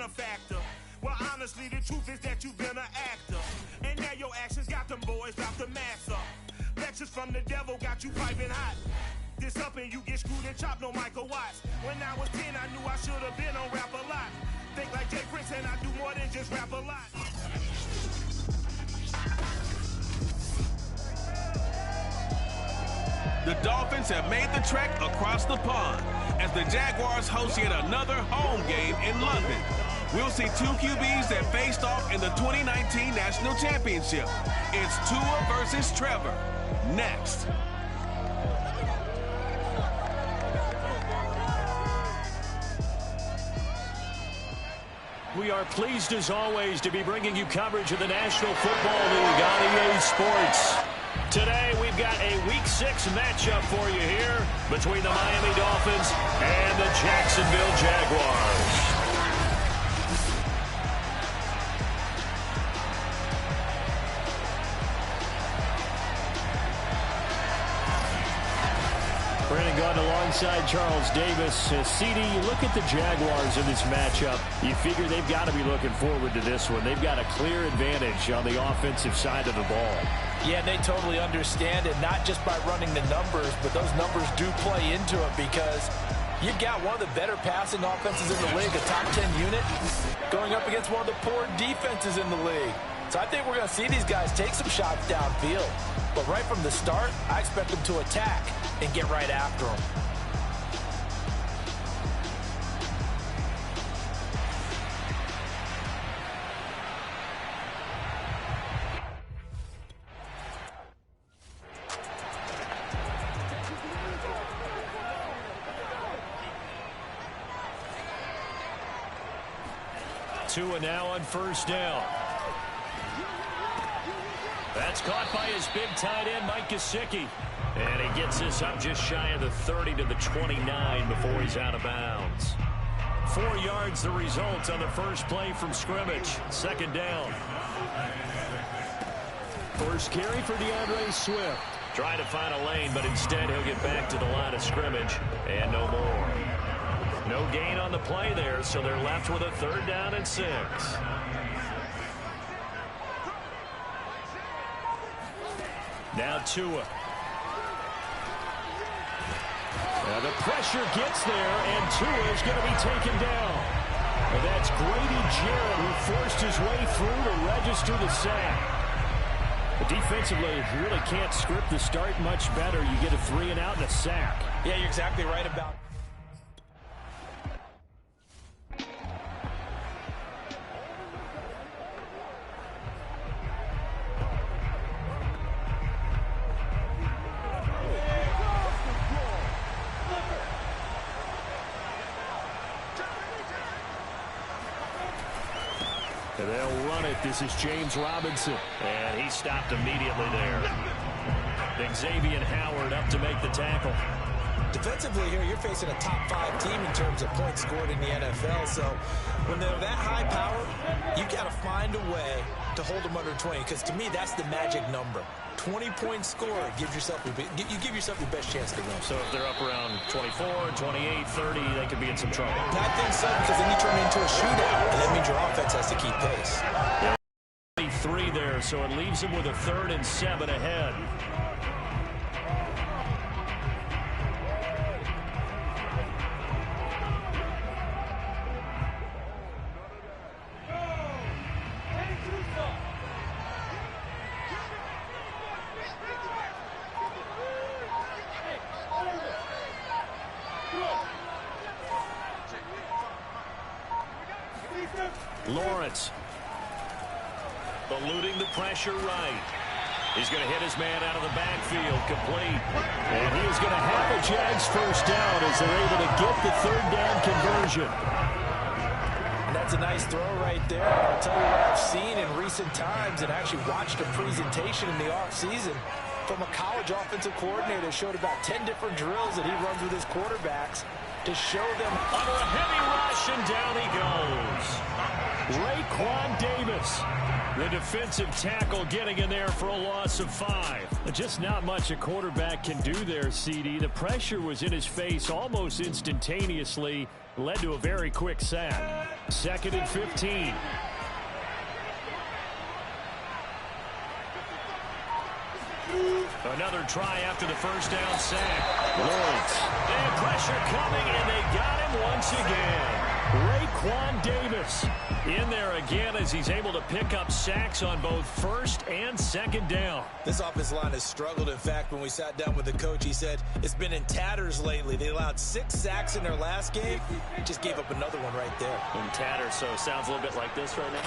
a factor. Well, honestly, the truth is that you've been an actor. And now your actions got them boys dropped the mask up. Lectures from the devil got you piping hot. This up and you get screwed and chopped, no Michael Watts. When I was 10, I knew I should have been on rap a lot. Think like Jay Prince and I do more than just rap a lot. The Dolphins have made the trek across the pond as the Jaguars host yet another home game in London. We'll see two QBs that faced off in the 2019 National Championship. It's Tua versus Trevor. Next. We are pleased as always to be bringing you coverage of the National Football League on EA Sports. Today we've got a Week 6 matchup for you here between the Miami Dolphins and the Jacksonville Jaguars. Brandon Gaudin alongside Charles Davis. CD, you look at the Jaguars in this matchup, you figure they've got to be looking forward to this one. They've got a clear advantage on the offensive side of the ball. Yeah, they totally understand it, not just by running the numbers, but those numbers do play into it because you've got one of the better passing offenses in the league, a top 10 unit, going up against one of the poor defenses in the league. So I think we're going to see these guys take some shots downfield. But right from the start, I expect them to attack and get right after them. Tua now on first down. That's caught by his big tight end, Mike Gesicki. And he gets this up just shy of the 30 to the 29 before he's out of bounds. 4 yards the result on the first play from scrimmage. Second down. First carry for DeAndre Swift. Trying to find a lane, but instead he'll get back to the line of scrimmage. And no more. No gain on the play there, so they're left with a 3rd down and 6. Now Tua. Now the pressure gets there, and Tua is going to be taken down. And that's Grady Jarrett who forced his way through to register the sack. But defensively, you really can't script the start much better. You get a 3 and out and a sack. Yeah, you're exactly right about it. And they'll run it. This is James Robinson. And he stopped immediately there. Xavier Howard up to make the tackle. Defensively here, you're facing a top 5 team in terms of points scored in the NFL. So when they're that high power, you got to find a way to hold them under 20. Because to me, that's the magic number. 20-point score gives yourself you give yourself your best chance to win. So if they're up around 24, 28, 30, they could be in some trouble. I think so, because then you turn it into a shootout, and that means your offense has to keep pace. Yeah. 3 there, so it leaves them with a 3rd and 7 ahead. Lawrence eluding the pressure right. He's going to hit his man out of the backfield, complete. And he is going to have a Jags first down as they're able to get the 3rd down conversion. And that's a nice throw right there. I'll tell you what I've seen in recent times and actually watched a presentation in the offseason from a college offensive coordinator that showed about 10 different drills that he runs with his quarterbacks to show them under a heavy rush, and down he goes. Ray Raekwon Davis. The defensive tackle getting in there for a loss of 5. Just not much a quarterback can do there, CD. The pressure was in his face almost instantaneously. Led to a very quick sack. 2nd and 15. Another try after the first down sack. Lawrence. And pressure coming, and they got him once again. Raekwon Davis in there again as he's able to pick up sacks on both 1st and 2nd down. This offensive line has struggled. In fact, when we sat down with the coach, he said it's been in tatters lately. They allowed 6 sacks in their last game. Just gave up another one right there. In tatters, so it sounds a little bit like this right now.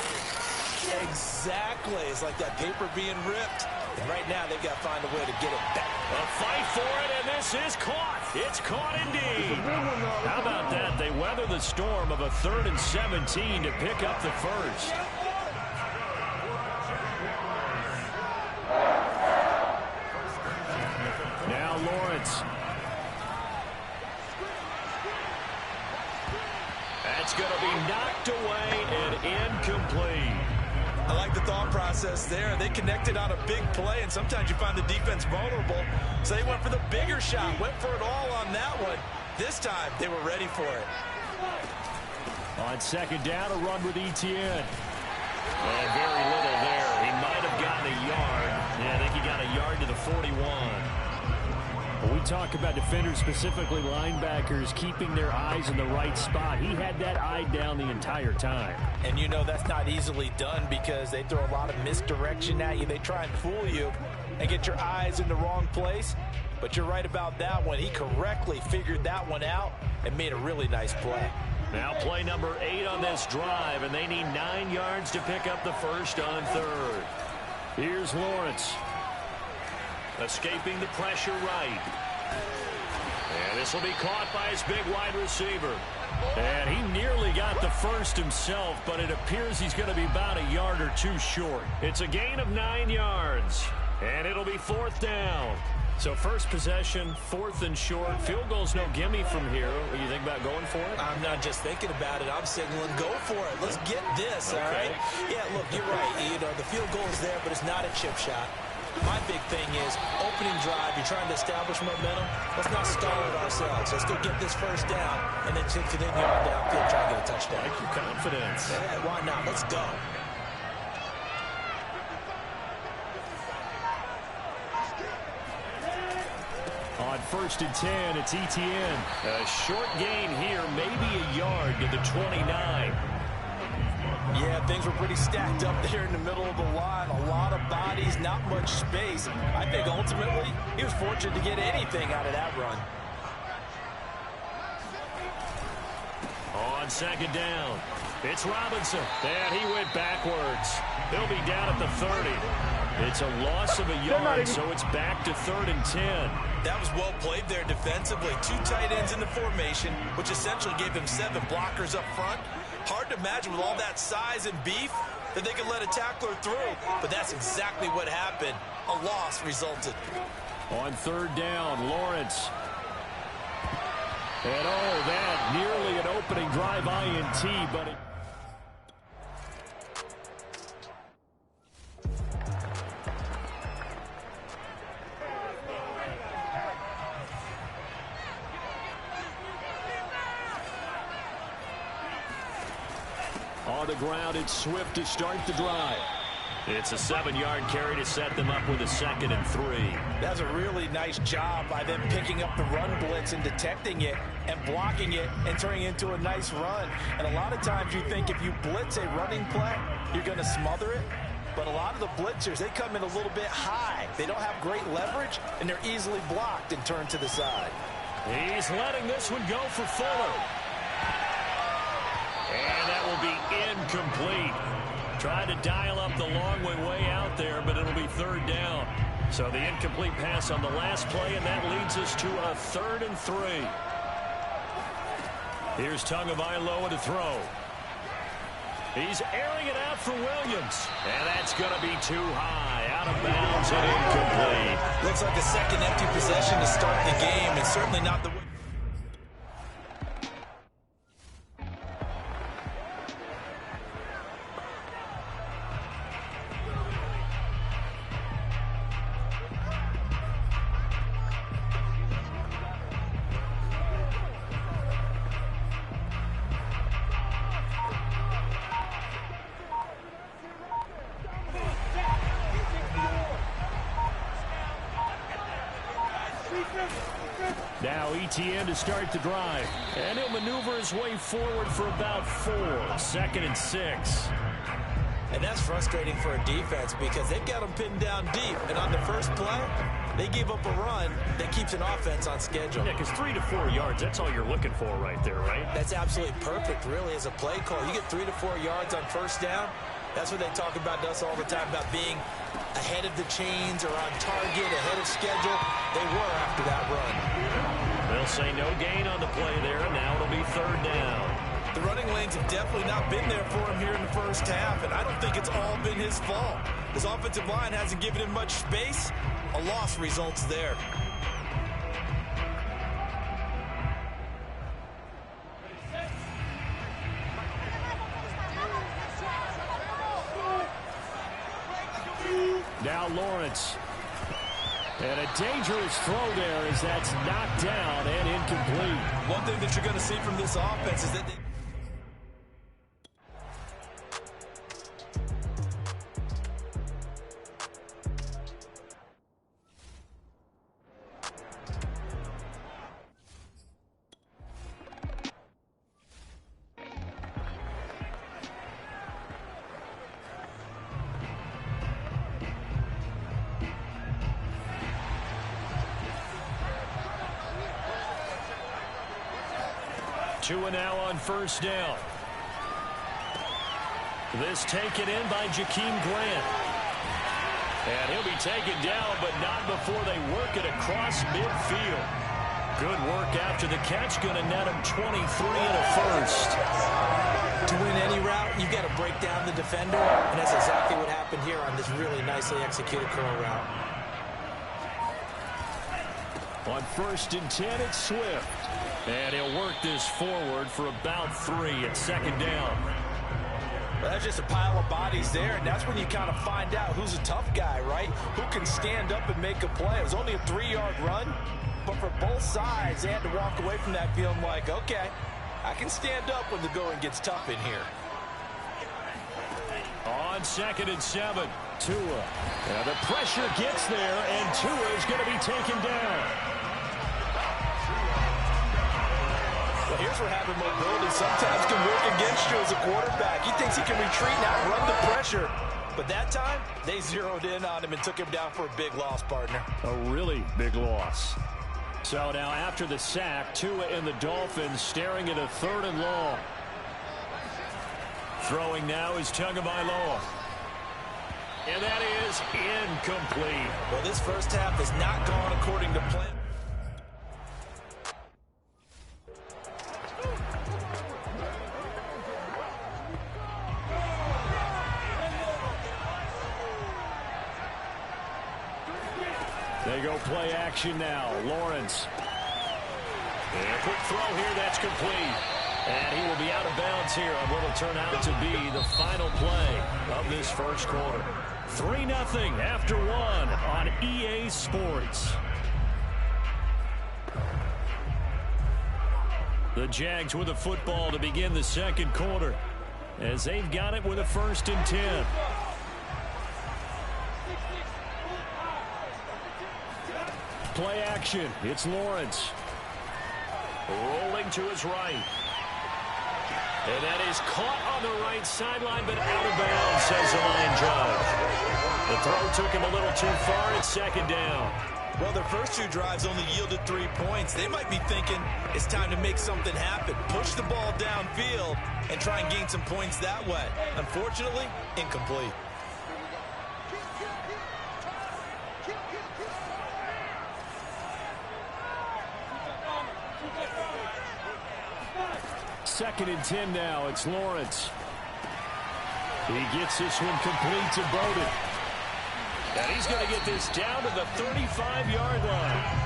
Exactly. It's like that paper being ripped. And right now, they've got to find a way to get it back. A fight for it, and this is caught. It's caught indeed. How about that? They weather the storm of a 3rd and 17 to pick up the first. Now Lawrence. That's going to be knocked away and incomplete. I like the thought process there. They connected on a big play, and sometimes you find the defense vulnerable. So they went for the bigger shot, went for it all on that one. This time, they were ready for it. On 2nd down, a run with Etienne. And very little there. He might have gotten a yard. Yeah, I think he got a yard to the 41. When we talk about defenders, specifically linebackers, keeping their eyes in the right spot, he had that eye down the entire time. And you know that's not easily done because they throw a lot of misdirection at you. They try and fool you and get your eyes in the wrong place. But you're right about that one. He correctly figured that one out and made a really nice play. Now play number 8 on this drive, and they need 9 yards to pick up the first on 3rd. Here's Lawrence. Escaping the pressure right. And this will be caught by his big wide receiver. And he nearly got the first himself, but it appears he's going to be about a yard or 2 short. It's a gain of 9 yards, and it'll be 4th down. So first possession, 4th and short. Field goal's no gimme from here. What do you think about going for it? I'm not just thinking about it. I'm signaling go for it. Let's get this, all right? Yeah, look, you're right. You know, the field goal is there, but it's not a chip shot. My big thing is opening drive. You're trying to establish momentum. Let's not stall it ourselves. Let's go get this first down and then take it in yard downfield, try to get a touchdown. Like your confidence. Yeah, why not? Let's go. On 1st and 10, it's Etienne. A short gain here, maybe a yard to the 29. Yeah, things were pretty stacked up there in the middle of the line. A lot of bodies, not much space. I think ultimately he was fortunate to get anything out of that run. On 2nd down, it's Robinson. And he went backwards. He'll be down at the 30. It's a loss of a yard, so it's back to 3rd and 10. That was well played there defensively. 2 tight ends in the formation, which essentially gave them 7 blockers up front. Hard to imagine with all that size and beef that they could let a tackler through, but that's exactly what happened. A loss resulted. On 3rd down, Lawrence. And oh, that nearly an opening drive INT, but it... On the ground, it's Swift to start the drive. It's a 7-yard carry to set them up with a 2nd and 3. That's a really nice job by them picking up the run blitz and detecting it and blocking it and turning it into a nice run. And a lot of times you think if you blitz a running play, you're going to smother it. But a lot of the blitzers, they come in a little bit high. They don't have great leverage, and they're easily blocked and turned to the side. He's letting this one go for Fuller. And that will be incomplete. Tried to dial up the long way out there, but it'll be 3rd down. So the incomplete pass on the last play, and that leads us to a 3rd and 3. Here's Tagovailoa to throw. He's airing it out for Williams. And that's going to be too high. Out of bounds and incomplete. Looks like a second empty possession to start the game, and certainly not the... Now ETN to start the drive. And he'll maneuver his way forward for about 4. 2nd and 6. And that's frustrating for a defense because they've got them pinned down deep. And on the first play, they gave up a run that keeps an offense on schedule. Yeah, because 3 to 4 yards, that's all you're looking for right there, right? That's absolutely perfect, really, as a play call. You get 3 to 4 yards on first down. That's what they talk about to us all the time, about being ahead of the chains or on target, ahead of schedule. They were after that run. They'll say no gain on the play there, and now it'll be 3rd down. The running lanes have definitely not been there for him here in the first half, and I don't think it's all been his fault. His offensive line hasn't given him much space. A loss results there. Now Lawrence. And a dangerous throw there as that's knocked down and incomplete. One thing that you're going to see from this offense is that they... Tua now on first down. This taken in by Jakeem Grant. And he'll be taken down, but not before they work it across midfield. Good work after the catch. Going to net him 23 and a first. To win any route, you've got to break down the defender, and that's exactly what happened here on this really nicely executed curl route. On 1st and 10, it's Swift. And he'll work this forward for about 3 at 2nd down. Well, that's just a pile of bodies there, and that's when you kind of find out who's a tough guy, right? Who can stand up and make a play. It was only a 3-yard run, but for both sides, they had to walk away from that feeling like, okay, I can stand up when the going gets tough in here. On 2nd and 7, Tua. Now the pressure gets there, and Tua is going to be taken down. Well, here's where having mobility sometimes can work against you as a quarterback. He thinks he can retreat now, run the pressure. But that time, they zeroed in on him and took him down for a big loss, partner. A really big loss. So now after the sack, Tua and the Dolphins staring at a 3rd and long. Throwing now is Tagovailoa. And that is incomplete. Well, this first half has not gone according to plan. They go play action now. Lawrence. And quick throw here. That's complete. And he will be out of bounds here on what will turn out to be the final play of this first quarter. 3-0 after 1 on EA Sports. The Jags with the football to begin the second quarter as they've got it with a 1st and 10. Play action. It's Lawrence. Rolling to his right. And that is caught on the right sideline, but out of bounds, says the line judge. The throw took him a little too far. It's 2nd down. Well, their first 2 drives only yielded 3 points. They might be thinking it's time to make something happen. Push the ball downfield and try and gain some points that way. Unfortunately, incomplete. Second and 10 now. It's Lawrence. He gets this one complete to Bowden. And he's going to get this down to the 35-yard line.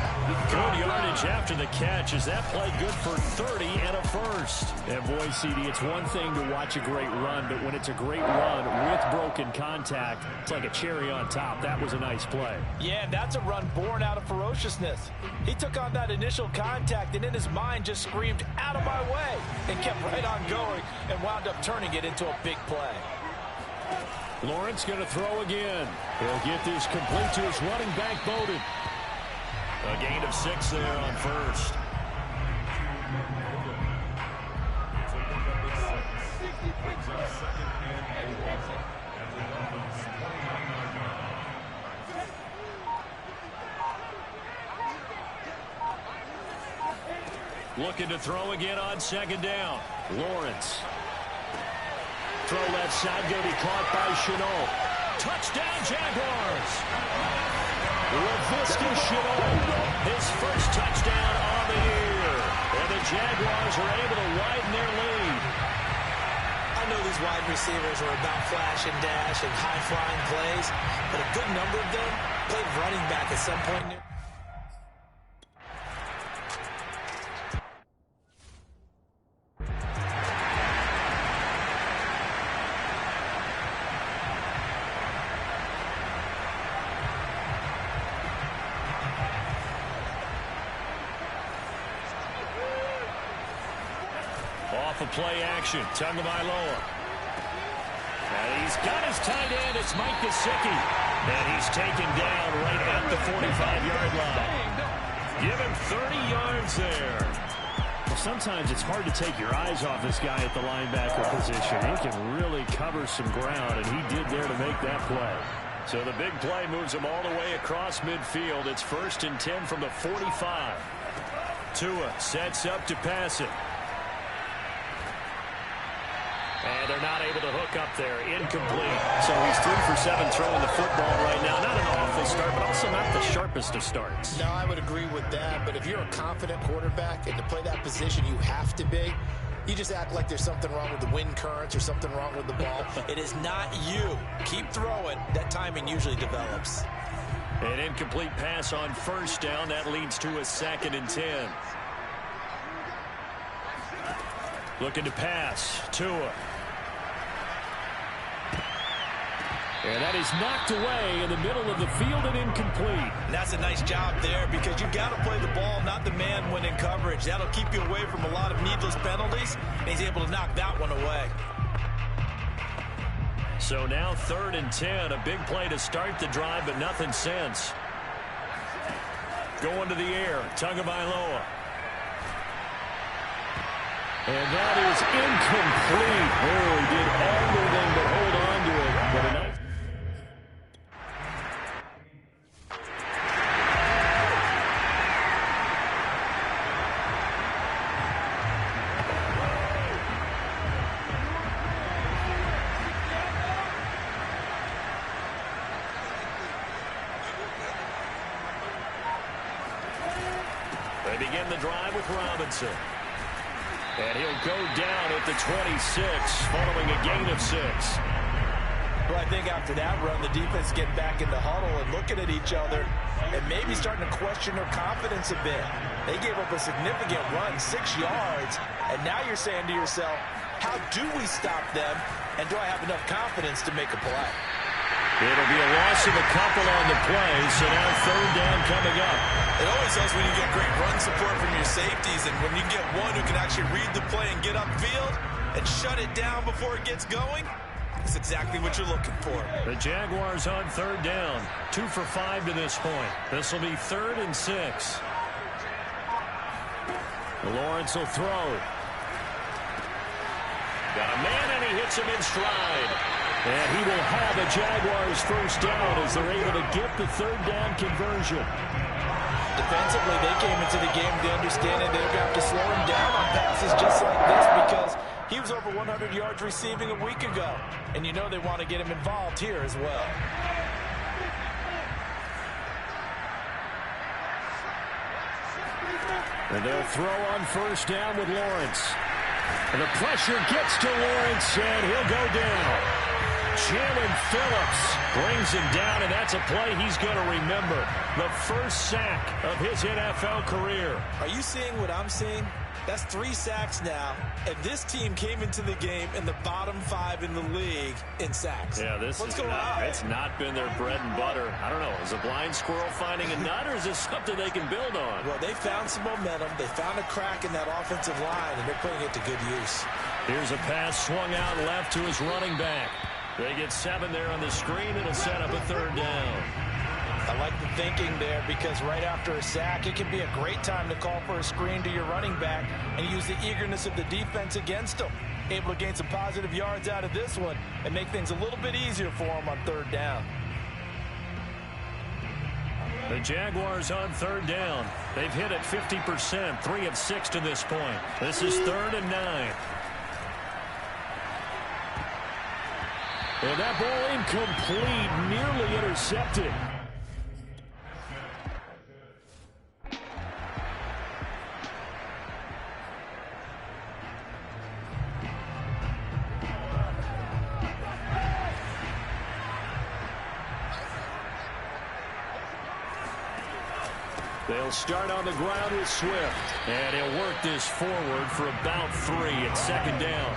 Good yardage after the catch. Is that play good for 30 and a first? And boy, CD, it's one thing to watch a great run, but when it's a great run with broken contact, it's like a cherry on top. That was a nice play. Yeah, that's a run born out of ferociousness. He took on that initial contact and in his mind just screamed, "Out of my way," and kept right on going and wound up turning it into a big play. Lawrence going to throw again. He'll get this complete to his running back, Bowden. A gain of 6 there on first. Looking to throw again on second down. Lawrence. Throw left side, going to be caught by Chenault. Touchdown, Jaguars. Laviska Shenault, his first touchdown on the year. And the Jaguars are able to widen their lead. I know these wide receivers are about flash and dash and high-flying plays, but a good number of them played running back at some point. Off of play action, Tagovailoa. And he's got his tight end. It's Mike Gesicki. And he's taken down right at the 45-yard line. Give him 30 yards there. Well, sometimes it's hard to take your eyes off this guy at the linebacker position. He can really cover some ground, and he did there to make that play. So the big play moves him all the way across midfield. It's 1st and 10 from the 45. Tua sets up to pass it. And they're not able to hook up there. Incomplete. So he's 3 for 7 throwing the football right now. Not an awful start, but also not the sharpest of starts. No, I would agree with that. But if you're a confident quarterback and to play that position, you have to be. You just act like there's something wrong with the wind currents or something wrong with the ball. It is not you. Keep throwing. That timing usually develops. An incomplete pass on 1st down. That leads to a 2nd and 10. Looking to pass. Tua. And that is knocked away in the middle of the field and incomplete. And that's a nice job there because you've got to play the ball, not the man when in coverage. That'll keep you away from a lot of needless penalties, and he's able to knock that one away. So now 3rd and 10, a big play to start the drive, but nothing since. Going to the air, Tagovailoa. And that is incomplete. Oh, he did everything but hold on to it. But a nice. They begin the drive with Robinson. And he'll go down at the 26 following a gain of 6. Well, I think after that run, the defense getting back in the huddle and looking at each other and maybe starting to question their confidence a bit. They gave up a significant run, 6 yards, and now you're saying to yourself, how do we stop them, and do I have enough confidence to make a play? It'll be a loss of a couple on the play, so now 3rd down coming up. It always helps when you get great run support from your safeties, and when you get one who can actually read the play and get upfield and shut it down before it gets going, that's exactly what you're looking for. The Jaguars on 3rd down, 2 for 5 to this point. This will be 3rd and 6. Lawrence will throw. Got a man, and he hits him in stride. And he will have a Jaguars 1st down as they're able to get the 3rd down conversion. Defensively, they came into the game to understand that they're going to have to slow him down on passes just like this because he was over 100 yards receiving a week ago. And you know they want to get him involved here as well. And they'll throw on 1st down with Lawrence. And the pressure gets to Lawrence, and he'll go down. Jalen Phillips brings him down, and that's a play he's going to remember. The first sack of his NFL career. Are you seeing what I'm seeing? That's 3 sacks now, and this team came into the game in the bottom 5 in the league in sacks. Yeah, What's going on? It's not been their bread and butter. I don't know, is a blind squirrel finding a nut, or is this something they can build on? Well, they found some momentum. They found a crack in that offensive line, and they're putting it to good use. Here's a pass swung out left to his running back. They get 7 there on the screen. It'll set up a 3rd down. I like the thinking there because right after a sack, it can be a great time to call for a screen to your running back and use the eagerness of the defense against them. Able to gain some positive yards out of this one and make things a little bit easier for them on 3rd down. The Jaguars on third down. They've hit it 50%, 3 of 6 to this point. This is 3rd and 9. And that ball incomplete, nearly intercepted. They'll start on the ground with Swift. And he'll work this forward for about 3 at 2nd down.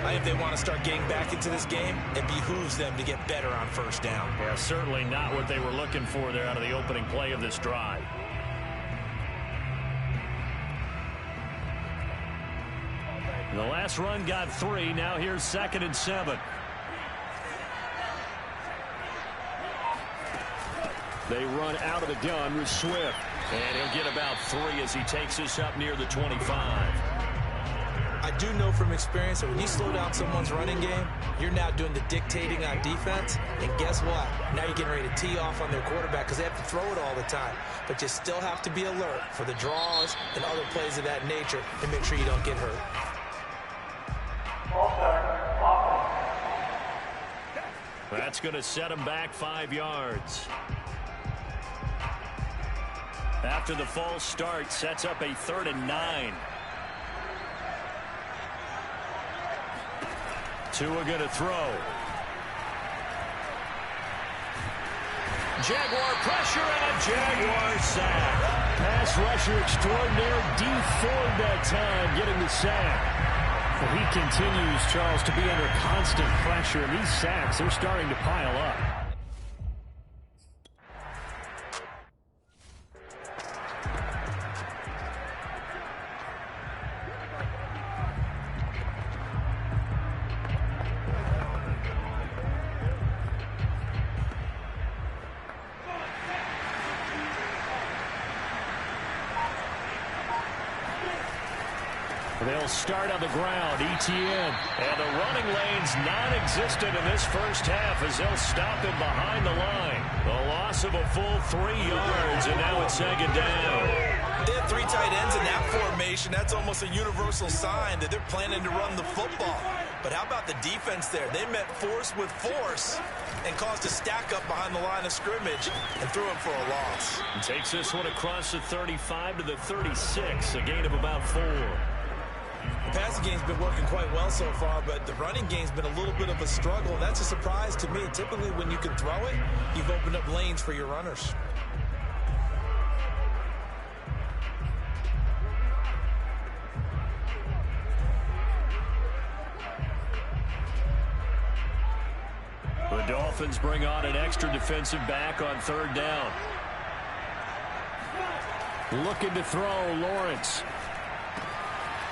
I think if they want to start getting back into this game, it behooves them to get better on 1st down. Yeah, certainly not what they were looking for there out of the opening play of this drive. The last run got 3. Now here's 2nd and 7. They run out of the gun with Swift. And he'll get about 3 as he takes this up near the 25. I do know from experience that when you slow down someone's running game, you're now doing the dictating on defense. And guess what? Now you're getting ready to tee off on their quarterback because they have to throw it all the time. But you still have to be alert for the draws and other plays of that nature to make sure you don't get hurt. That's going to set him back 5 yards. After the false start, sets up a 3rd and 9. Tua going to throw. Jaguar pressure and a Jaguar sack. Pass rusher extraordinaire, D Ford that time getting the sack. Well, he continues, Charles, to be under constant pressure, and these sacks, they're starting to pile up. They'll start on the ground, ETN. And the running lane's non-existent in this first half as they'll stop him behind the line. The loss of a full 3 yards, and now it's 2nd down. They have 3 tight ends in that formation. That's almost a universal sign that they're planning to run the football. But how about the defense there? They met force with force and caused a stack up behind the line of scrimmage and threw him for a loss. And takes this one across the 35 to the 36, a gain of about 4. The passing game's been working quite well so far, but the running game's been a little bit of a struggle. That's a surprise to me. Typically, when you can throw it, you've opened up lanes for your runners. The Dolphins bring on an extra defensive back on 3rd down. Looking to throw, Lawrence.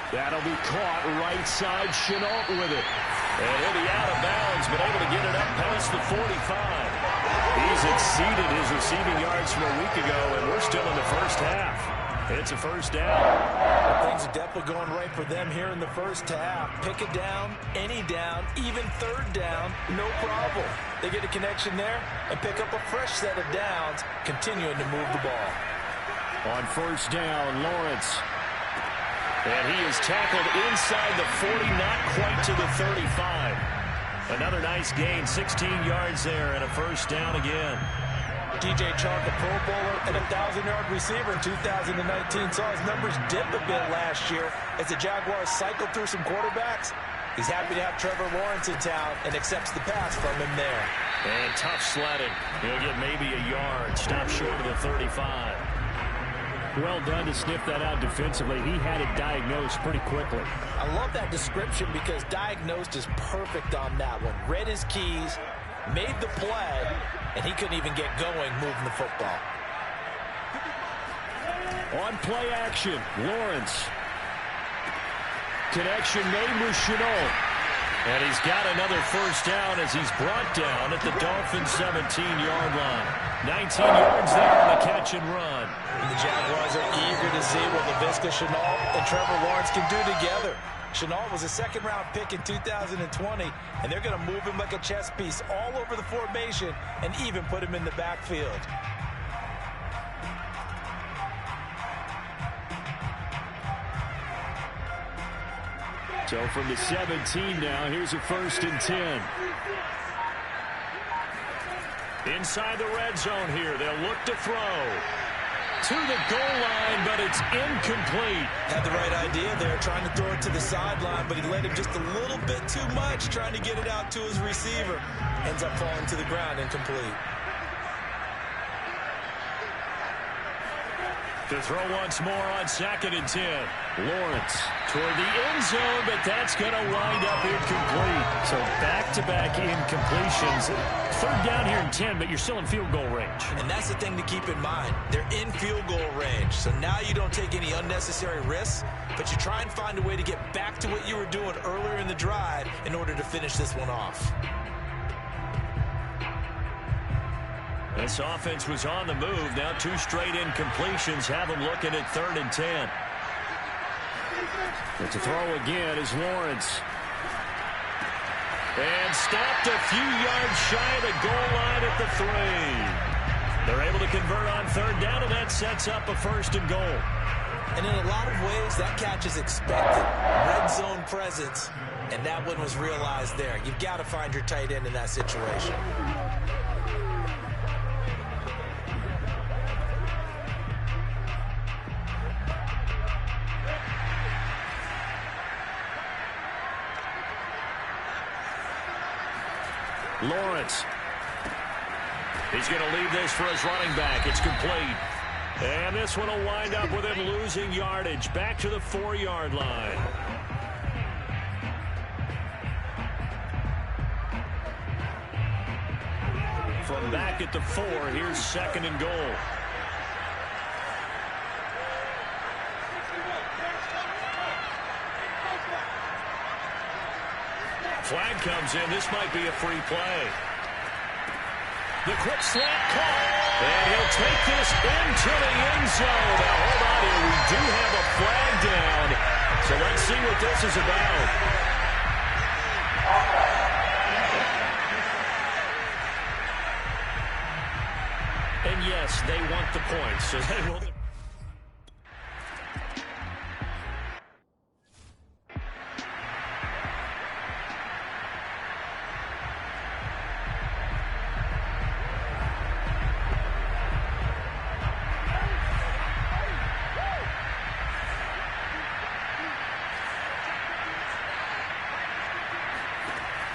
That'll be caught right side, Chenault with it. And he'll be out of bounds, but able to get it up past the 45. He's exceeded his receiving yards from a week ago, and we're still in the first half. It's a 1st down. Well, things are definitely going right for them here in the first half. Pick it down, any down, even 3rd down, no problem. They get a connection there and pick up a fresh set of downs, continuing to move the ball. On 1st down, Lawrence. And he is tackled inside the 40, not quite to the 35. Another nice gain, 16 yards there, and a 1st down again. DJ Chark, a Pro Bowler and a 1,000-yard receiver in 2019, saw his numbers dip a bit last year as the Jaguars cycled through some quarterbacks. He's happy to have Trevor Lawrence in town and accepts the pass from him there. And tough sledding. He'll get maybe a yard, stop short of the 35. Well done to sniff that out defensively. He had it diagnosed pretty quickly. I love that description because diagnosed is perfect on that one. Read his keys, made the play, and he couldn't even get going moving the football. On play action, Lawrence. Connection made with Chenault. And he's got another 1st down as he's brought down at the Dolphins' 17-yard line. 19 yards there on the catch and run. And the Jaguars are eager to see what Laviska Shenault and Trevor Lawrence can do together. Shenault was a 2nd-round pick in 2020, and they're going to move him like a chess piece all over the formation and even put him in the backfield. So from the 17 now, here's a 1st and 10. Inside the red zone here, they'll look to throw. To the goal line, but it's incomplete. Had the right idea there, trying to throw it to the sideline, but he led him just a little bit too much, trying to get it out to his receiver. Ends up falling to the ground, incomplete. To throw once more on 2nd and 10. Lawrence toward the end zone, but that's going to wind up incomplete. So back-to-back incompletions. 3rd down here and 10, but you're still in field goal range. And that's the thing to keep in mind. They're in field goal range. So now you don't take any unnecessary risks, but you try and find a way to get back to what you were doing earlier in the drive in order to finish this one off. This offense was on the move. Now 2 straight incompletions have them looking at 3rd and 10. But to throw again is Lawrence. And stopped a few yards shy of the goal line at the 3. They're able to convert on 3rd down, and that sets up a 1st and goal. And in a lot of ways, that catch is expected. Red zone presence, and that one was realized there. You've got to find your tight end in that situation. Lawrence. He's going to leave this for his running back. It's complete. And this one will wind up with him losing yardage. Back to the 4-yard line. From back at the 4, here's 2nd and goal. Flag comes in. This might be a free play. The quick slant caught. And he'll take this into the end zone. Now, hold on here. We do have a flag down. So let's see what this is about. And yes, they want the points. So they will.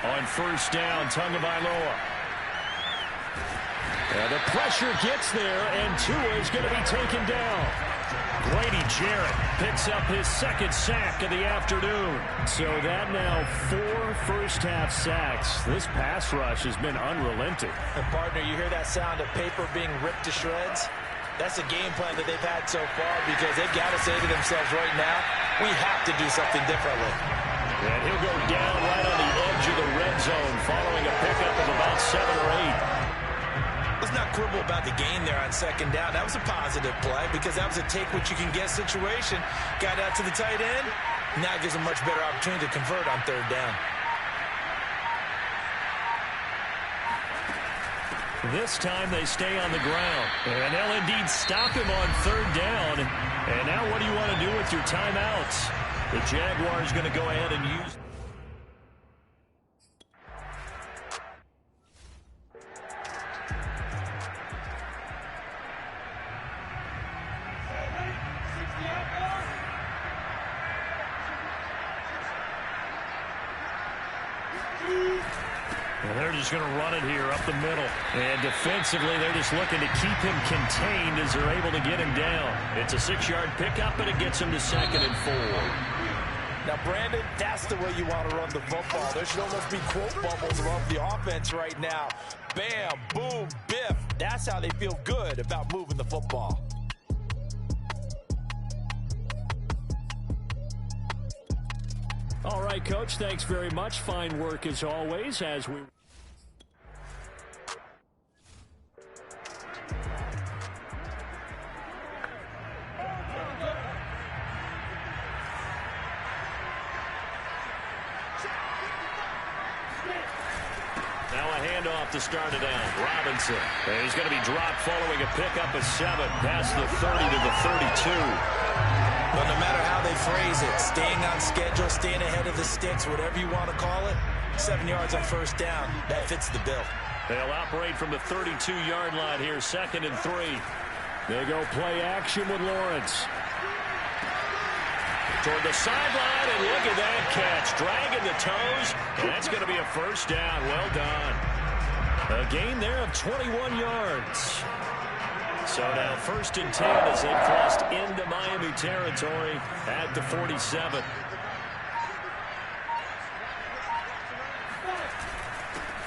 On 1st down, Tagovailoa. And the pressure gets there, and Tua is going to be taken down. Grady Jarrett picks up his 2nd sack of the afternoon. So that now 4 first-half sacks. This pass rush has been unrelenting. And partner, you hear that sound of paper being ripped to shreds? That's a game plan that they've had so far because they've got to say to themselves right now, we have to do something differently. And he'll go down right on the edge of the red zone following a pickup of about 7 or 8. Let's not quibble about the gain there on 2nd down. That was a positive play because that was a take-what-you-can-get situation. Got out to the tight end. Now gives a much better opportunity to convert on 3rd down. This time they stay on the ground. And they'll indeed stop him on 3rd down. And now what do you want to do with your timeouts? The Jaguars going to go ahead and use. And they're just going to run it here up the middle. And defensively, they're just looking to keep him contained as they're able to get him down. It's a 6-yard pickup, and it gets him to 2nd and 4. Now, Brandon, that's the way you want to run the football. There should almost be quote bubbles above the offense right now. Bam, boom, biff. That's how they feel good about moving the football. All right, Coach, thanks very much. Fine work as always as we... Now a handoff to start it out. Robinson. And he's going to be dropped following a pickup of 7 past the 30 to the 32. But no matter how they phrase it, staying on schedule, staying ahead of the sticks, whatever you want to call it, 7 yards on first down, that fits the bill. They'll operate from the 32-yard line here, 2nd and 3. They go play action with Lawrence. Toward the sideline, and look at that catch. Dragging the toes, and that's going to be a first down. Well done. A gain there of 21 yards. So now 1st and 10 as they crossed into Miami territory at the 47.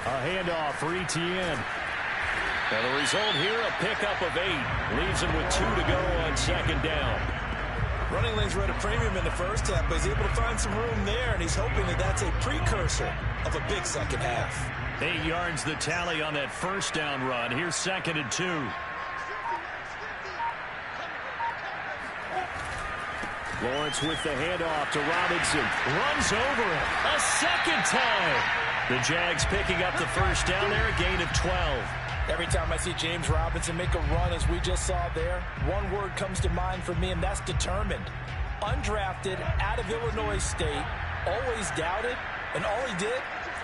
A handoff for Etienne. And the result here, a pickup of 8. Leaves him with 2 to go on 2nd down. Running lanes were at a premium in the first half, but he's able to find some room there, and he's hoping that that's a precursor of a big second half. 8 yards the tally on that first down run. Here's 2nd and 2. Lawrence with the handoff to Robinson. Runs over him a second time. The Jags picking up the first down there, a gain of 12. Every time I see James Robinson make a run, as we just saw there, one word comes to mind for me, and that's determined. Undrafted, out of Illinois State, always doubted, and all he did,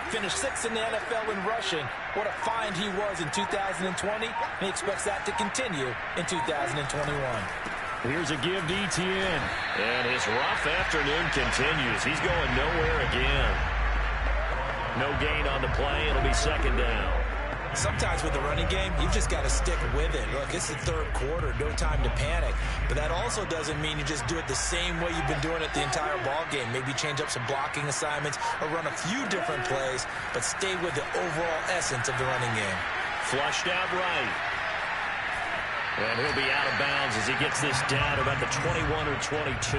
finished 6th in the NFL in rushing. What a find he was in 2020, and he expects that to continue in 2021. Here's a give to Etienne. And his rough afternoon continues. He's going nowhere again. No gain on the play. It'll be 2nd down. Sometimes with the running game, you've just got to stick with it. Look, it's the 3rd quarter, no time to panic. But that also doesn't mean you just do it the same way you've been doing it the entire ball game. Maybe change up some blocking assignments or run a few different plays, but stay with the overall essence of the running game. Flushed out right. And he'll be out of bounds as he gets this down about the 21 or 22.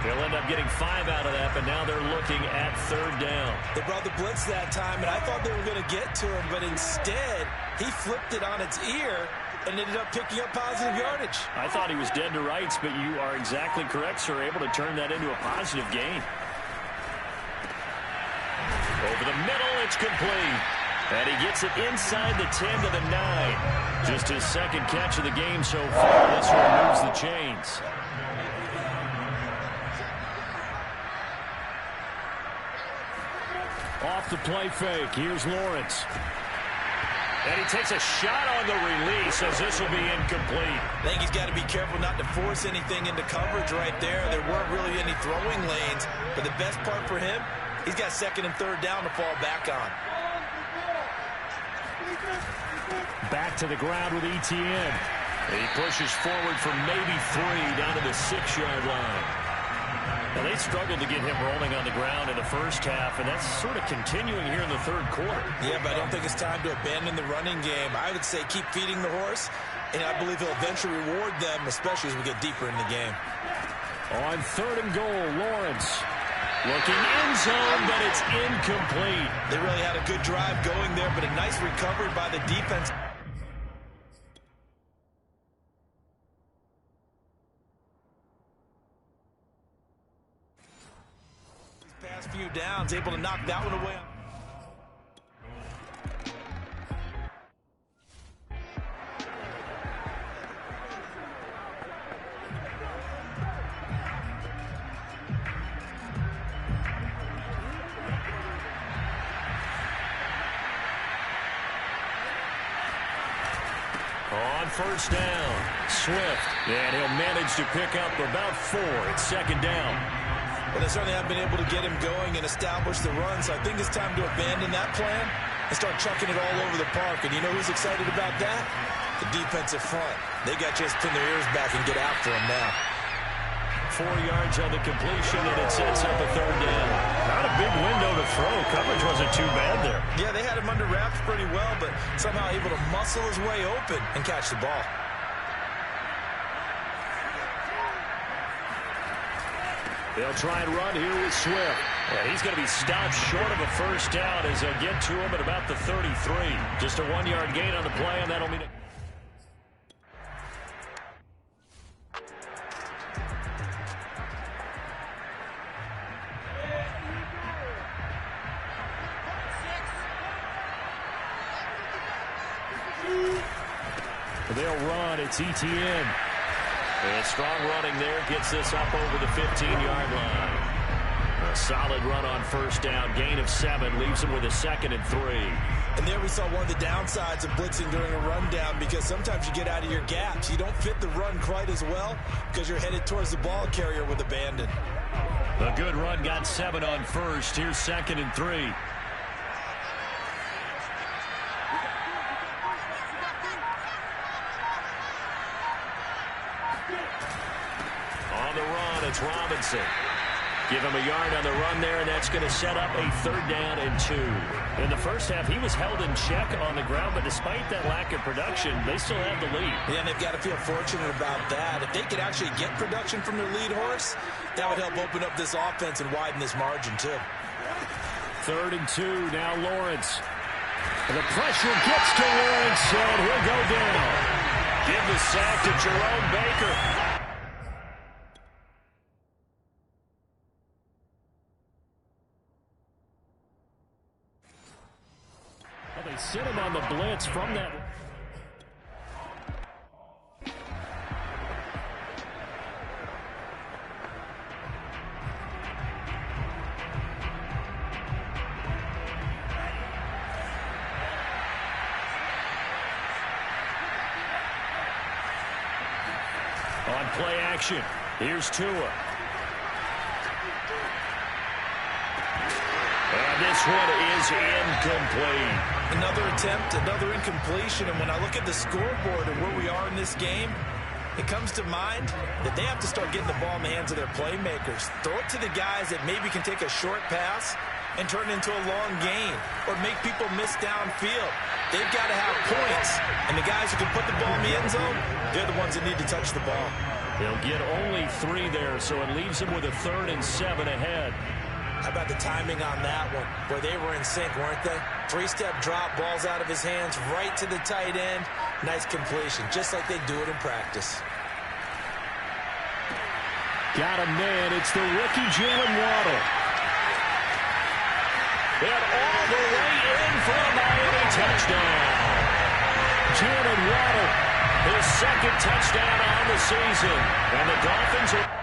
They'll end up getting 5 out of that, but now they're looking at 3rd down. They brought the blitz that time, and I thought they were going to get to him, but instead, he flipped it on its ear and ended up picking up positive yardage. I thought he was dead to rights, but you are exactly correct, sir. Able to turn that into a positive gain. Over the middle, it's complete. And he gets it inside the 10 to the 9. Just his 2nd catch of the game so far. This one moves the chains. Off the play fake. Here's Lawrence. And he takes a shot on the release as this will be incomplete. I think he's got to be careful not to force anything into coverage right there. There weren't really any throwing lanes. But the best part for him, he's got 2nd and 3rd down to fall back on. Back to the ground with Etienne. He pushes forward for maybe 3 down to the 6-yard line. Now, they struggled to get him rolling on the ground in the first half, and that's sort of continuing here in the 3rd quarter. Yeah, but I don't think it's time to abandon the running game. I would say keep feeding the horse, and I believe he'll eventually reward them, especially as we get deeper in the game. On 3rd and goal, Lawrence. Looking in zone, but it's incomplete. They really had a good drive going there, but a nice recovery by the defense. These past few downs, able to knock that one away. On 1st down, Swift. And he'll manage to pick up about 4. It's 2nd down. Well, they certainly have been able to get him going and establish the run, so I think it's time to abandon that plan and start chucking it all over the park. And you know who's excited about that? The defensive front. They got just pin their ears back and get after him now. 4 yards on the completion, and it sets up a 3rd down. Not a big window to throw. Coverage wasn't too bad there. Yeah, they had him under wraps pretty well, but somehow able to muscle his way open and catch the ball. They'll try and run here with Swift. And he's going to be stopped short of a first down as they'll get to him at about the 33. Just a 1-yard gain on the play, and that'll mean it. They'll run. It's Etienne. And strong running there gets this up over the 15-yard line. A solid run on first down. Gain of 7 leaves him with a 2nd and 3. And there we saw one of the downsides of blitzing during a rundown, because sometimes you get out of your gaps. You don't fit the run quite as well because you're headed towards the ball carrier with abandon. A good run got 7 on first. Here's 2nd and 3. On the run, it's Robinson. Give him a yard on the run there, and that's going to set up a 3rd down and 2. In the first half, he was held in check on the ground, but despite that lack of production, they still have the lead. Yeah, and they've got to feel fortunate about that. If they could actually get production from their lead horse, that would help open up this offense and widen this margin, too. 3rd and 2, now Lawrence. And the pressure gets to Lawrence, and he'll go down. Give the sack to Jerome Baker. They sit him on the blitz from that. On play action, here's Tua. And this one is incomplete. Another attempt, another incompletion, and when I look at the scoreboard and where we are in this game, it comes to mind that they have to start getting the ball in the hands of their playmakers. Throw it to the guys that maybe can take a short pass and turn it into a long gain or make people miss downfield. They've got to have points, and the guys who can put the ball in the end zone, they're the ones that need to touch the ball. They'll get only 3 there, so it leaves them with a 3rd and 7 ahead. How about the timing on that one, where they were in sync, weren't they? 3-step drop, balls out of his hands, right to the tight end. Nice completion, just like they do it in practice. Got a man. It's the rookie Jalen Waddle. And all the way in for a Miami touchdown. Jalen Waddle, his 2nd touchdown on the season. And the Dolphins are...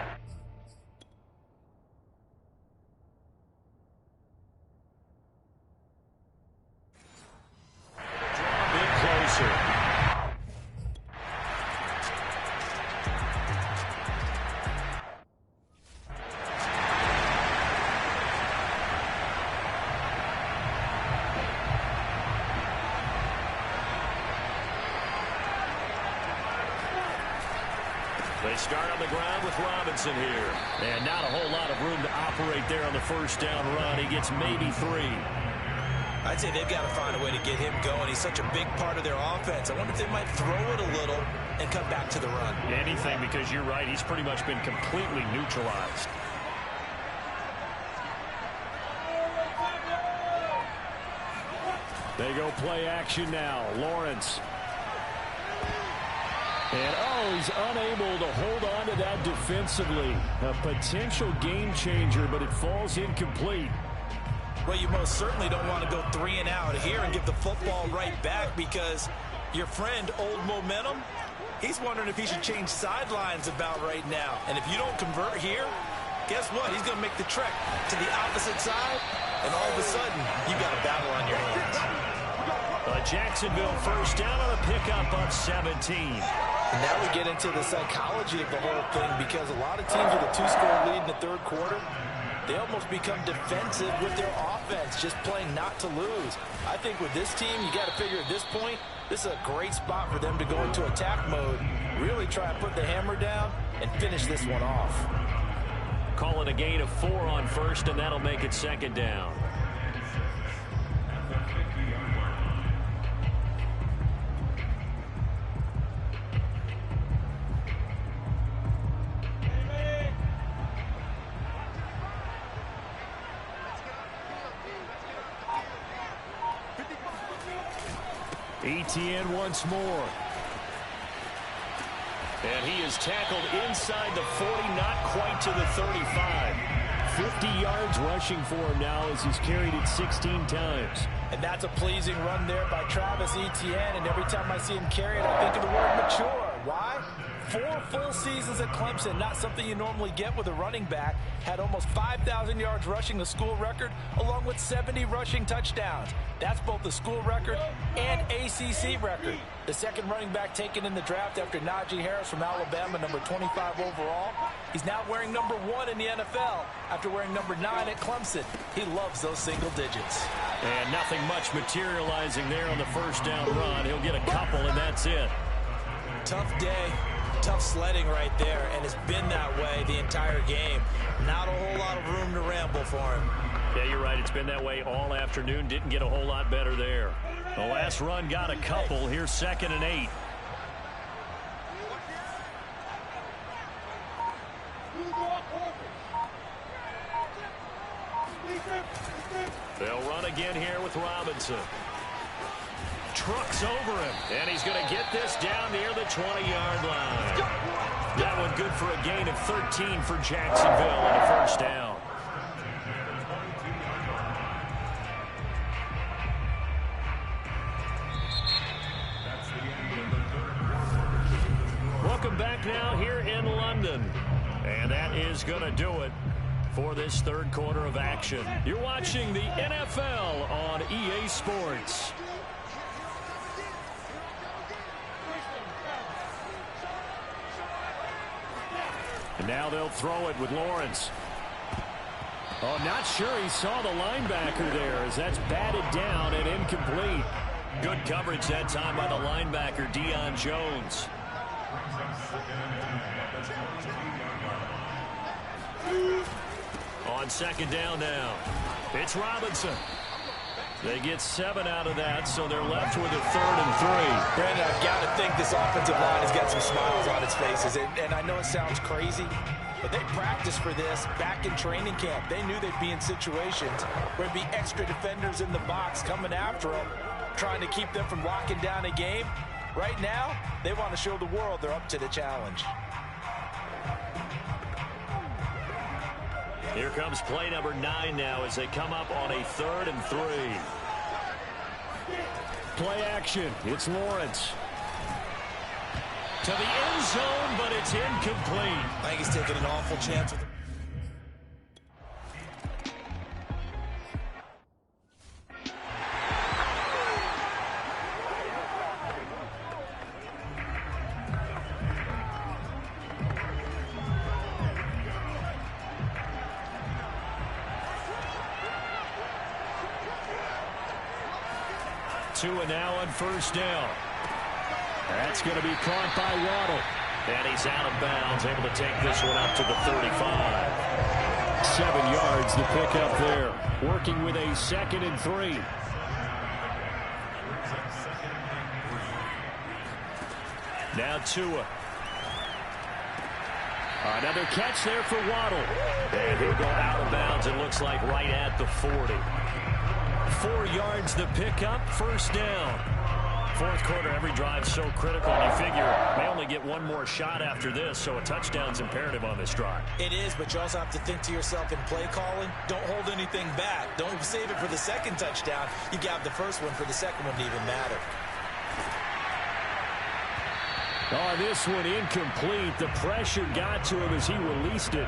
They start on the ground with Robinson here. And not a whole lot of room to operate there on the first down run. He gets maybe 3. I'd say they've got to find a way to get him going. He's such a big part of their offense. I wonder if they might throw it a little and come back to the run. Anything, because you're right. He's pretty much been completely neutralized. They go play action now. Lawrence. And, oh, he's unable to hold on to that defensively. A potential game changer, but it falls incomplete. Well, you most certainly don't want to go 3 and out here and give the football right back, because your friend, Old Momentum, he's wondering if he should change sidelines about right now. And if you don't convert here, guess what? He's going to make the trek to the opposite side, and all of a sudden, you've got a battle on your hands. Jacksonville first down on a pickup of 17. And now we get into the psychology of the whole thing, because a lot of teams with a 2-score lead in the 3rd quarter, they almost become defensive with their offense, just playing not to lose. I think with this team, you got to figure at this point, this is a great spot for them to go into attack mode, really try and put the hammer down and finish this one off. Calling a gain of 4 on first, and that'll make it 2nd down. Etienne once more. And he is tackled inside the 40, not quite to the 35. 50 yards rushing for him now as he's carried it 16 times. And that's a pleasing run there by Travis Etienne. And every time I see him carry it, I think of the word mature. Why? 4 full seasons at Clemson, not something you normally get with a running back. Had almost 5,000 yards rushing, the school record, along with 70 rushing touchdowns. That's both the school record and ACC record. The second running back taken in the draft after Najee Harris from Alabama, number 25 overall. He's now wearing number 1 in the NFL after wearing number 9 at Clemson. He loves those single digits. And nothing much materializing there on the first down run. He'll get a couple, and that's it. Tough day, tough sledding right there, and it's been that way the entire game. Not a whole lot of room to ramble for him. Yeah, you're right. It's been that way all afternoon. Didn't get a whole lot better there. The last run got a couple. Here's 2nd and 8. They'll run again here with Robinson. Trucks over him, and he's going to get this down near the 20-yard line. That one good for a gain of 13 for Jacksonville and a first down. Welcome back now here in London. And that is going to do it for this third quarter of action. You're watching the NFL on EA Sports. And now they'll throw it with Lawrence. Oh, not sure he saw the linebacker there as that's batted down and incomplete. Good coverage that time by the linebacker, Deion Jones. On 2nd down now, it's Robinson. They get 7 out of that, so they're left with a 3rd and 3. Brandon, I've got to think this offensive line has got some smiles on its faces. And I know it sounds crazy, but they practiced for this back in training camp. They knew they'd be in situations where there'd be extra defenders in the box coming after them, trying to keep them from locking down a game. Right now, they want to show the world they're up to the challenge. Here comes play number 9 now as they come up on a 3rd and 3. Play action. It's Lawrence. To the end zone, but it's incomplete. I think he's taking an awful chance with him. Tua now on first down. That's going to be caught by Waddle. And he's out of bounds, able to take this one up to the 35. 7 yards the pickup there. Working with a 2nd and 3. Now Tua. Another catch there for Waddle. And he'll go out of bounds, it looks like right at the 40. 4 yards the pickup, first down. Fourth quarter, every drive so critical. And you figure may only get one more shot after this, so a touchdown's imperative on this drive. It is, but you also have to think to yourself in play calling, don't hold anything back. Don't save it for the second touchdown. You got the first one for the second one to even matter. Oh, this one incomplete. The pressure got to him as he released it.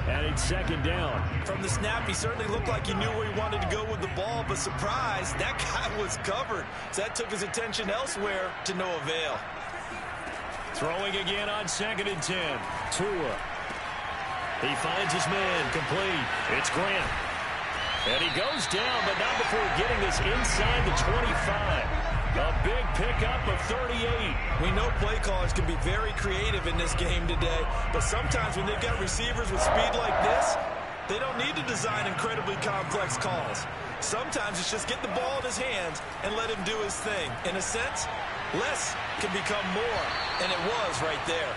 And it's second down. From the snap, he certainly looked like he knew where he wanted to go with the ball, but surprise, that guy was covered. So that took his attention elsewhere to no avail. Throwing again on 2nd and 10. Tua. He finds his man, complete. It's Grant. And he goes down, but not before getting this inside the 25. A big pickup of 38. We know play callers can be very creative in this game today, but sometimes when they've got receivers with speed like this, they don't need to design incredibly complex calls. Sometimes it's just get the ball in his hands and let him do his thing. In a sense, less can become more, and it was right there.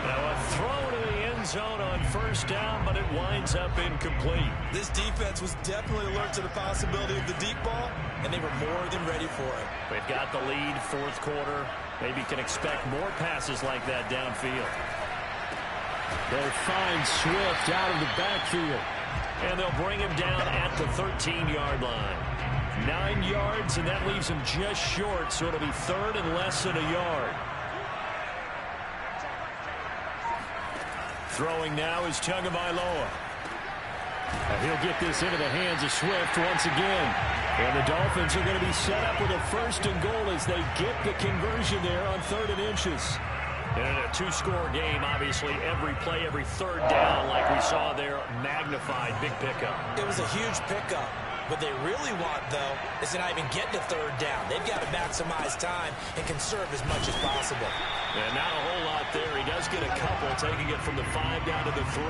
Now a throw to the end zone on first down, but it winds up incomplete. This defense was definitely alert to the possibility of the deep ball, and they were more than ready for it. They've got the lead, fourth quarter. Maybe can expect more passes like that downfield. They'll find Swift out of the backfield. And they'll bring him down at the 13-yard line. 9 yards, and that leaves him just short, so it'll be third and less than a yard. Throwing now is Tagovailoa. He'll get this into the hands of Swift once again. And the Dolphins are going to be set up with a 1st and goal as they get the conversion there on 3rd and inches. And in a 2-score game, obviously, every play, every 3rd down, like we saw there, magnified. Big pickup. It was a huge pickup. What they really want, though, is to not even get to 3rd down. They've got to maximize time and conserve as much as possible. And not a whole lot there. He does get a couple, taking it from the 5 down to the 3.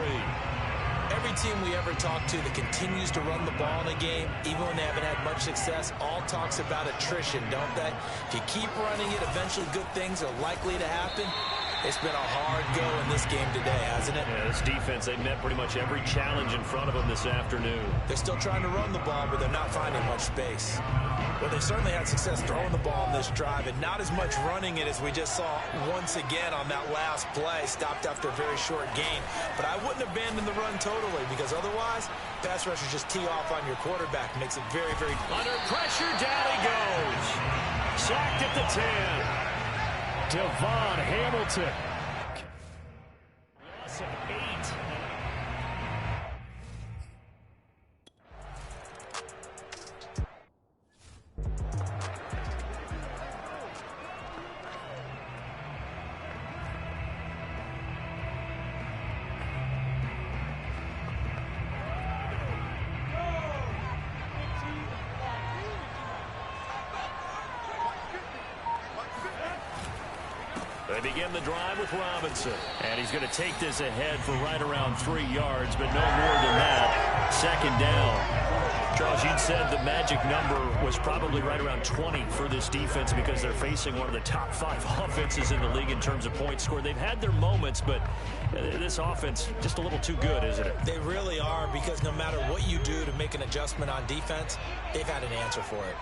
Every team we ever talk to that continues to run the ball in a game, even when they haven't had much success, all talks about attrition, don't they? If you keep running it, eventually good things are likely to happen. It's been a hard go in this game today, hasn't it? Yeah, this defense, they met pretty much every challenge in front of them this afternoon. They're still trying to run the ball, but they're not finding much space. Well, they certainly had success throwing the ball in this drive, and not as much running it as we just saw once again on that last play, stopped after a very short gain. But I wouldn't abandon the run totally, because otherwise, pass rushers just tee off on your quarterback. Makes it very, very... Under pressure, down he goes. Sacked at the 10. Devon Hamilton. Loss of 8. They begin the drive with Robinson. And he's going to take this ahead for right around 3 yards, but no more than that. 2nd down. Charles, you said the magic number was probably right around 20 for this defense because they're facing one of the top 5 offenses in the league in terms of points scored. They've had their moments, but this offense just a little too good, isn't it? They really are, because no matter what you do to make an adjustment on defense, they've had an answer for it.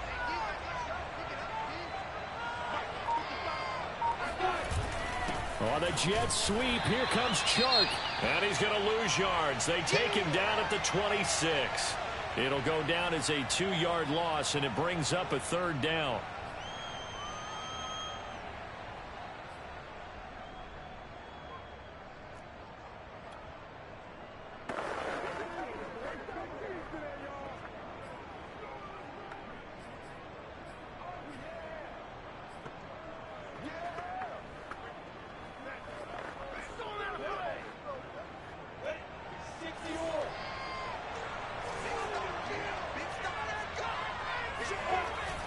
On the jet sweep, here comes Chark. And he's going to lose yards. They take him down at the 26. It'll go down as a 2-yard loss, and it brings up a 3rd down.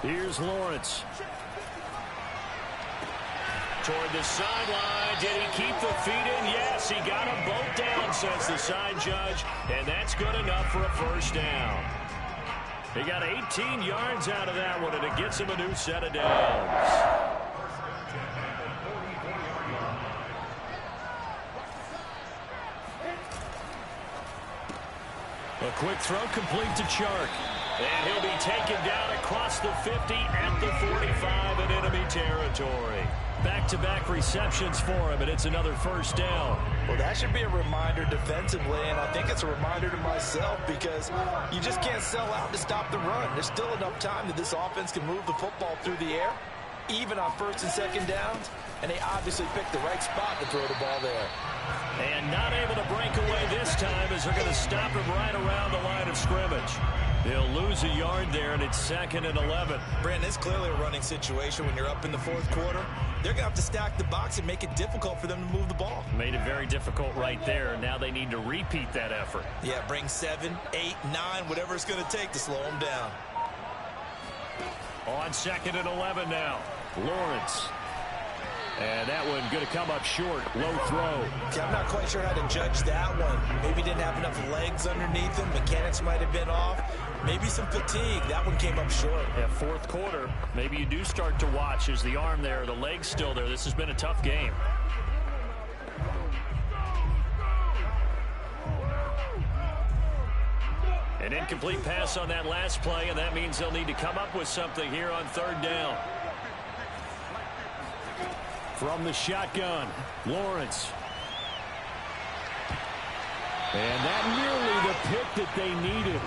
Here's Lawrence. Toward the sideline. Did he keep the feet in? Yes, he got them both down, says the side judge. And that's good enough for a 1st down. He got 18 yards out of that one, and it gets him a new set of downs. A quick throw complete to Chark. And he'll be taken down across the 50 at the 45 in enemy territory. Back-to-back receptions for him, and it's another 1st down. Well, that should be a reminder defensively, and I think it's a reminder to myself, because you just can't sell out to stop the run. There's still enough time that this offense can move the football through the air, even on 1st and 2nd downs, and they obviously picked the right spot to throw the ball there. And not able to break away this time as they're going to stop him right around the line of scrimmage. They'll lose a yard there, and it's 2nd and 11. Brandon, it's clearly a running situation when you're up in the 4th quarter. They're going to have to stack the box and make it difficult for them to move the ball. Made it very difficult right there. Now they need to repeat that effort. Yeah, bring 7, 8, 9, whatever it's going to take to slow them down. On 2nd and 11 now. Lawrence. And that one going to come up short. Low throw. Okay, I'm not quite sure how to judge that one. Maybe didn't have enough legs underneath him. Mechanics might have been off. Maybe some fatigue. That one came up short. Yeah, 4th quarter. Maybe you do start to watch. Is the arm there? The leg's still there? This has been a tough game. An incomplete pass on that last play, and that means they'll need to come up with something here on 3rd down. From the shotgun, Lawrence. And that nearly the pick that they needed.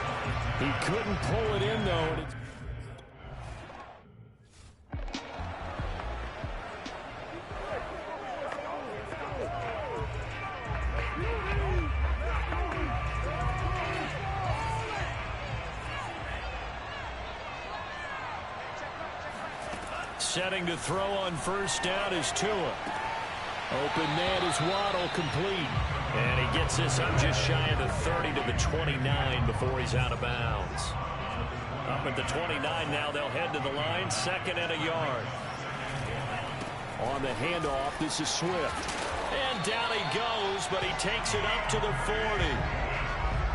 He couldn't pull it in, though. And setting to throw on first down is Tua. Open man is Waddle, complete. And he gets this up just shy of the 30 to the 29 before he's out of bounds. Up at the 29 now, they'll head to the line, 2nd and a yard. On the handoff, this is Swift. And down he goes, but he takes it up to the 40.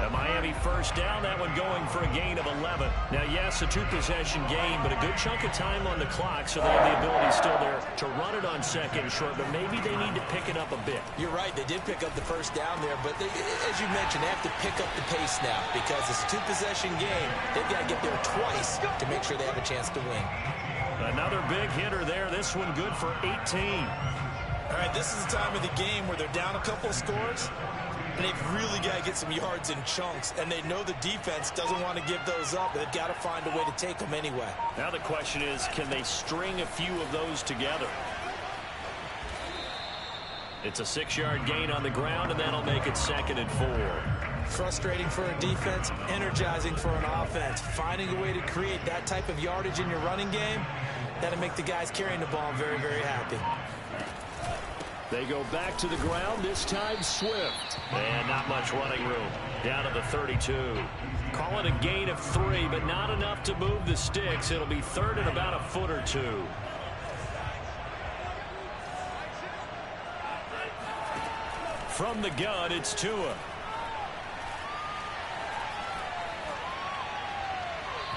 A Miami first down, that one going for a gain of 11. Now, yes, a 2-possession game, but a good chunk of time on the clock, so they have the ability still there to run it on 2nd and short, but maybe they need to pick it up a bit. You're right, they did pick up the first down there, but as you mentioned, they have to pick up the pace now because it's a 2-possession game. They've got to get there twice to make sure they have a chance to win. Another big hitter there, this one good for 18. All right, this is the time of the game where they're down a couple of scores, and they've really got to get some yards in chunks, and they know the defense doesn't want to give those up, but they've got to find a way to take them anyway. Now the question is, can they string a few of those together? It's a 6-yard gain on the ground, and that'll make it 2nd and 4. Frustrating for a defense, energizing for an offense. Finding a way to create that type of yardage in your running game, that'll make the guys carrying the ball very, very happy. They go back to the ground, this time Swift. And not much running room. Down to the 32. Call it a gain of 3, but not enough to move the sticks. It'll be 3rd and about a foot or 2. From the gun, it's Tua.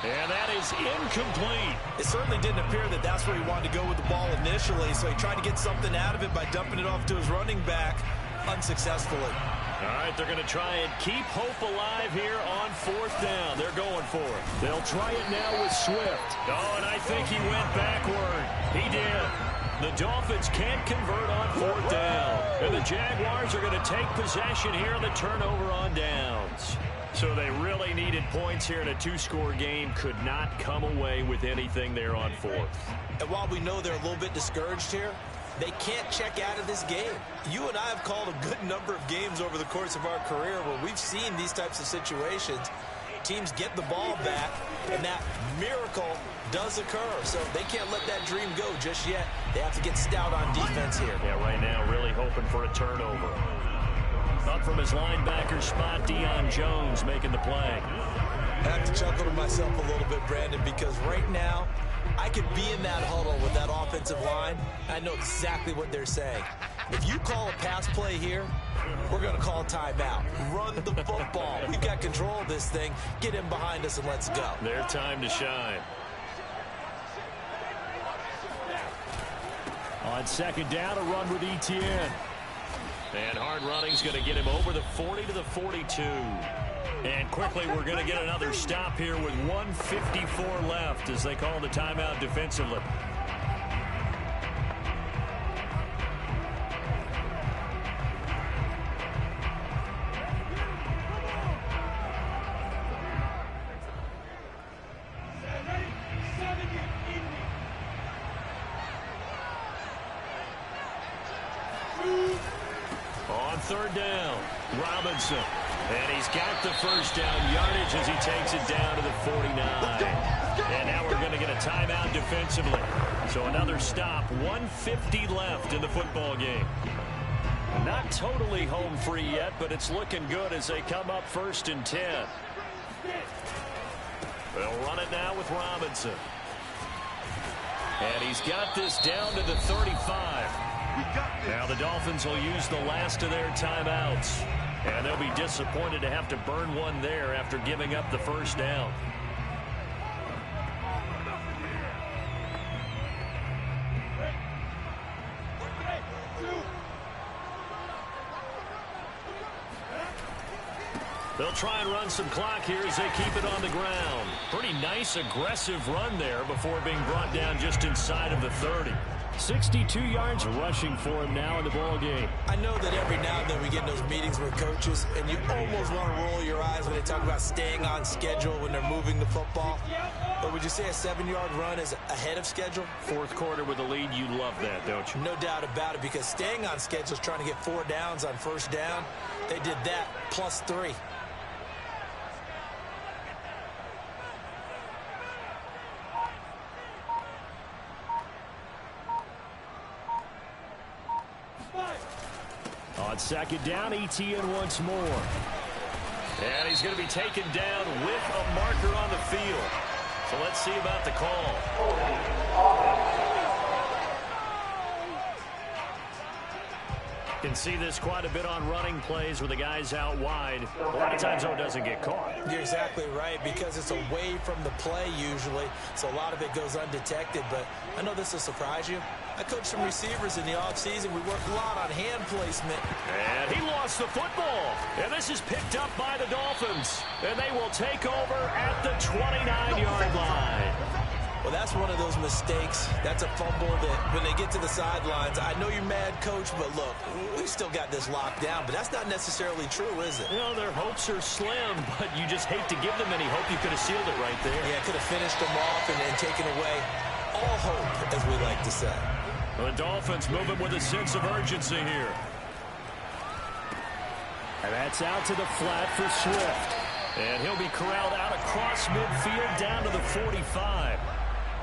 And that is incomplete. It certainly didn't appear that that's where he wanted to go with the ball initially, so he tried to get something out of it by dumping it off to his running back unsuccessfully. All right, they're going to try and keep hope alive here on 4th down. They're going for it. They'll try it now with Swift. Oh, and I think he went backward. He did. The Dolphins can't convert on 4th down. And the Jaguars are going to take possession here on the turnover on downs. So they really needed points here in a 2-score game. Could not come away with anything there on 4th. And while we know they're a little bit discouraged here, they can't check out of this game. You and I have called a good number of games over the course of our career where we've seen these types of situations. Teams get the ball back, and that miracle does occur. So they can't let that dream go just yet. They have to get stout on defense here. Yeah, right now really hoping for a turnover. Up from his linebacker spot, Deion Jones making the play. I have to chuckle to myself a little bit, Brandon, because right now I could be in that huddle with that offensive line. I know exactly what they're saying. If you call a pass play here, we're going to call timeout. Run the football. We've got control of this thing. Get in behind us and let's go. Their time to shine. On 2nd down, a run with Etienne. And hard running's going to get him over the 40 to the 42. And quickly, we're going to get another stop here with 1:54 left as they call the timeout defensively. On 3rd down, Robinson. And he's got the first down yardage as he takes it down to the 49. And now we're going to get a timeout defensively. So another stop, 1:50 left in the football game. Not totally home free yet, but it's looking good as they come up 1st and 10. They'll run it now with Robinson. And he's got this down to the 35. Now the Dolphins will use the last of their timeouts. And they'll be disappointed to have to burn one there after giving up the first down. They'll try and run some clock here as they keep it on the ground. Pretty nice, aggressive run there before being brought down just inside of the 30. 62 yards rushing for him now in the ball game. I know that every now and then we get in those meetings with coaches, and you almost want to roll your eyes when they talk about staying on schedule when they're moving the football. But would you say a 7-yard run is ahead of schedule? 4th quarter with a lead, you love that, don't you? No doubt about it, because staying on schedule is trying to get 4 downs on 1st down. They did that plus 3. On second down, ETN once more. And he's going to be taken down with a marker on the field. So let's see about the call. Can see this quite a bit on running plays where the guy's out wide. A lot of times, though, it doesn't get caught. You're exactly right, because it's away from the play usually, so a lot of it goes undetected. But I know this will surprise you. I coached some receivers in the offseason. We worked a lot on hand placement. And he lost the football. And this is picked up by the Dolphins. And they will take over at the 29-yard line. Well, that's one of those mistakes. That's a fumble that when they get to the sidelines, I know you're mad, Coach, but look, we still got this locked down. But that's not necessarily true, is it? You know, their hopes are slim, but you just hate to give them any hope. You could have sealed it right there. Yeah, could have finished them off and taken away all hope, as we like to say. The Dolphins moving with a sense of urgency here. And that's out to the flat for Swift. And he'll be corralled out across midfield down to the 45.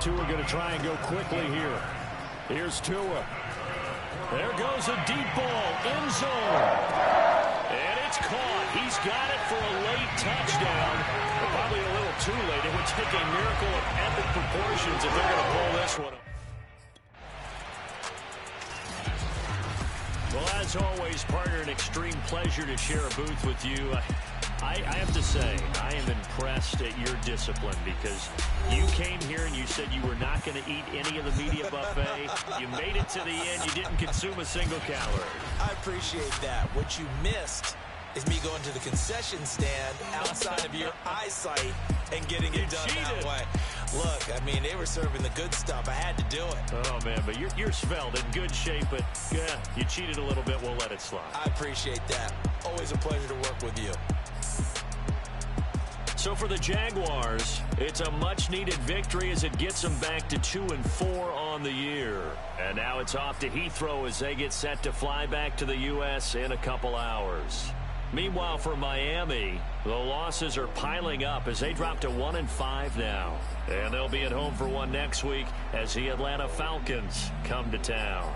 Tua going to try and go quickly here. Here's Tua. There goes a deep ball, end zone. And it's caught. He's got it for a late touchdown. But probably a little too late. It would take a miracle of epic proportions if they're going to pull this one up. Well, as always, partner, an extreme pleasure to share a booth with you. I have to say, I am impressed at your discipline, because you came here and you said you were not going to eat any of the media buffet. You made it to the end. You didn't consume a single calorie. I appreciate that. What you missed is me going to the concession stand outside of your eyesight and getting it done that way. Look, I mean, they were serving the good stuff. I had to do it. Oh, man, but you're svelte, in good shape, but yeah, you cheated a little bit. We'll let it slide. I appreciate that. Always a pleasure to work with you. So for the Jaguars, it's a much-needed victory as it gets them back to 2-4 on the year. And now it's off to Heathrow as they get set to fly back to the U.S. in a couple hours. Meanwhile, for Miami, the losses are piling up as they drop to 1-5 now. And they'll be at home for one next week as the Atlanta Falcons come to town.